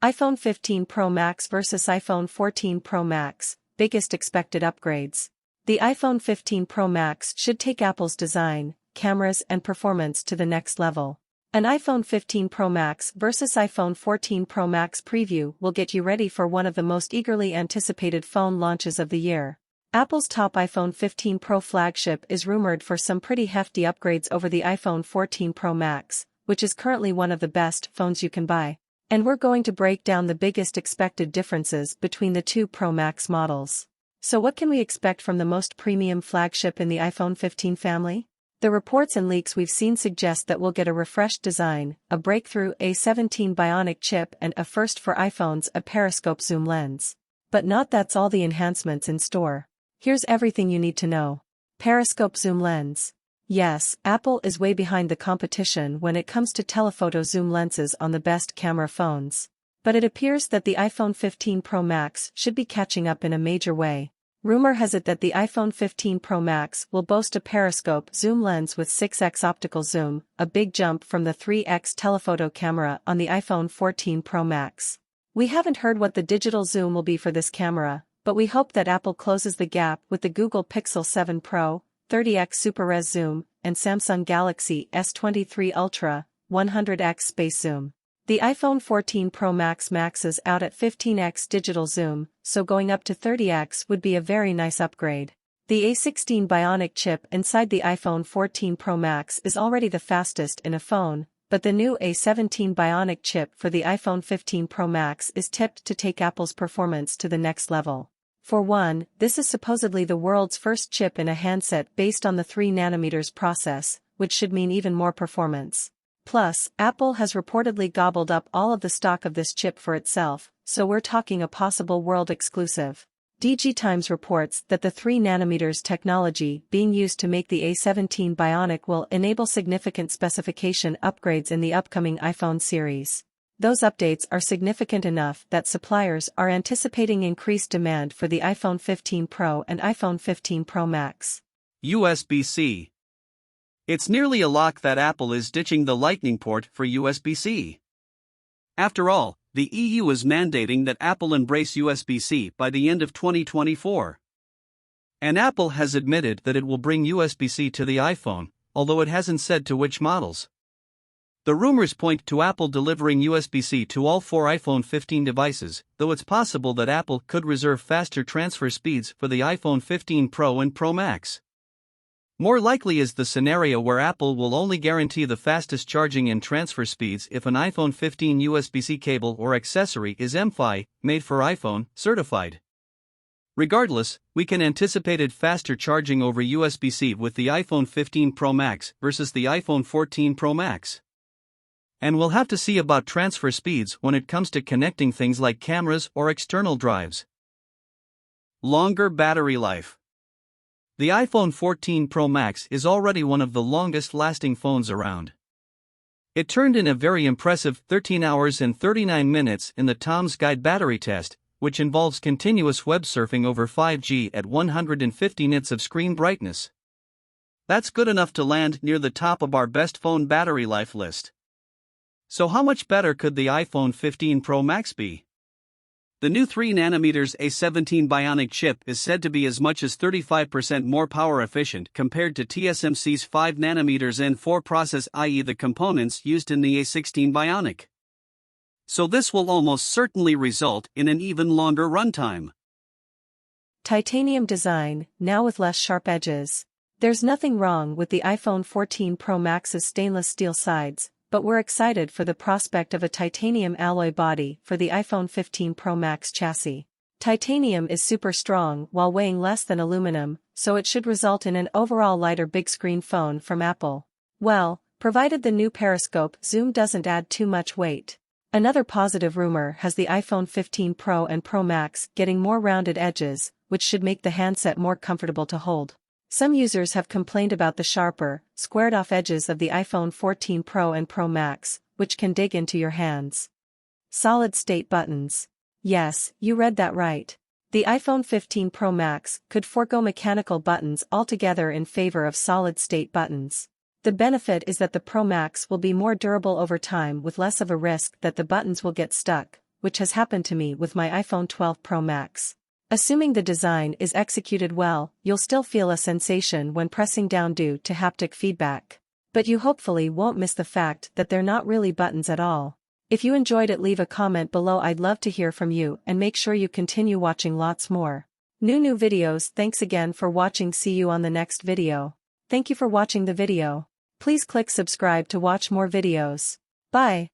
iPhone 15 Pro Max versus iPhone 14 Pro Max, biggest expected upgrades. The iPhone 15 Pro Max should take Apple's design, cameras and performance to the next level. An iPhone 15 Pro Max versus iPhone 14 Pro Max preview will get you ready for one of the most eagerly anticipated phone launches of the year. Apple's top iPhone 15 Pro flagship is rumored for some pretty hefty upgrades over the iPhone 14 Pro Max, which is currently one of the best phones you can buy. And we're going to break down the biggest expected differences between the two Pro Max models. So what can we expect from the most premium flagship in the iPhone 15 family? The reports and leaks we've seen suggest that we'll get a refreshed design, a breakthrough A17 Bionic chip and a first for iPhones, a periscope zoom lens. But that's all the enhancements in store. Here's everything you need to know. Periscope zoom lens. Yes, Apple is way behind the competition when it comes to telephoto zoom lenses on the best camera phones. But it appears that the iPhone 15 Pro Max should be catching up in a major way. Rumor has it that the iPhone 15 Pro Max will boast a periscope zoom lens with 6x optical zoom, a big jump from the 3x telephoto camera on the iPhone 14 Pro Max. We haven't heard what the digital zoom will be for this camera, but we hope that Apple closes the gap with the Google Pixel 7 Pro, 30x Super Res zoom, and Samsung Galaxy S23 Ultra, 100x space zoom. The iPhone 14 Pro Max maxes out at 15x digital zoom, so going up to 30x would be a very nice upgrade. The A16 Bionic chip inside the iPhone 14 Pro Max is already the fastest in a phone, but the new A17 Bionic chip for the iPhone 15 Pro Max is tipped to take Apple's performance to the next level. For one, this is supposedly the world's first chip in a handset based on the 3nm process, which should mean even more performance. Plus, Apple has reportedly gobbled up all of the stock of this chip for itself, so we're talking a possible world exclusive. DG Times reports that the 3nm technology being used to make the A17 Bionic will enable significant specification upgrades in the upcoming iPhone series. Those updates are significant enough that suppliers are anticipating increased demand for the iPhone 15 Pro and iPhone 15 Pro Max. USB-C. It's nearly a lock that Apple is ditching the Lightning port for USB-C. After all, the EU is mandating that Apple embrace USB-C by the end of 2024. And Apple has admitted that it will bring USB-C to the iPhone, although it hasn't said to which models. The rumors point to Apple delivering USB-C to all 4 iPhone 15 devices, though it's possible that Apple could reserve faster transfer speeds for the iPhone 15 Pro and Pro Max. More likely is the scenario where Apple will only guarantee the fastest charging and transfer speeds if an iPhone 15 USB-C cable or accessory is MFi, made for iPhone, certified. Regardless, we can anticipate faster charging over USB-C with the iPhone 15 Pro Max versus the iPhone 14 Pro Max. And we'll have to see about transfer speeds when it comes to connecting things like cameras or external drives. Longer battery life. The iPhone 14 Pro Max is already one of the longest-lasting phones around. It turned in a very impressive 13 hours and 39 minutes in the Tom's Guide battery test, which involves continuous web surfing over 5G at 150 nits of screen brightness. That's good enough to land near the top of our best phone battery life list. So how much better could the iPhone 15 Pro Max be? The new 3nm A17 Bionic chip is said to be as much as 35% more power efficient compared to TSMC's 5nm N4 process, i.e. the components used in the A16 Bionic. So this will almost certainly result in an even longer runtime. Titanium design, now with less sharp edges. There's nothing wrong with the iPhone 14 Pro Max's stainless steel sides, but we're excited for the prospect of a titanium alloy body for the iPhone 15 Pro Max chassis. Titanium is super strong while weighing less than aluminum, so it should result in an overall lighter big screen phone from Apple. Well, provided the new periscope zoom doesn't add too much weight. Another positive rumor has the iPhone 15 Pro and Pro Max getting more rounded edges, which should make the handset more comfortable to hold. Some users have complained about the sharper, squared-off edges of the iPhone 14 Pro and Pro Max, which can dig into your hands. Solid-state buttons. Yes, you read that right. The iPhone 15 Pro Max could forego mechanical buttons altogether in favor of solid-state buttons. The benefit is that the Pro Max will be more durable over time with less of a risk that the buttons will get stuck, which has happened to me with my iPhone 12 Pro Max. Assuming the design is executed well, you'll still feel a sensation when pressing down due to haptic feedback. But you hopefully won't miss the fact that they're not really buttons at all. If you enjoyed it, leave a comment below. I'd love to hear from you, and make sure you continue watching lots more new videos. Thanks again for watching. See you on the next video. Thank you for watching the video. Please click subscribe to watch more videos. Bye.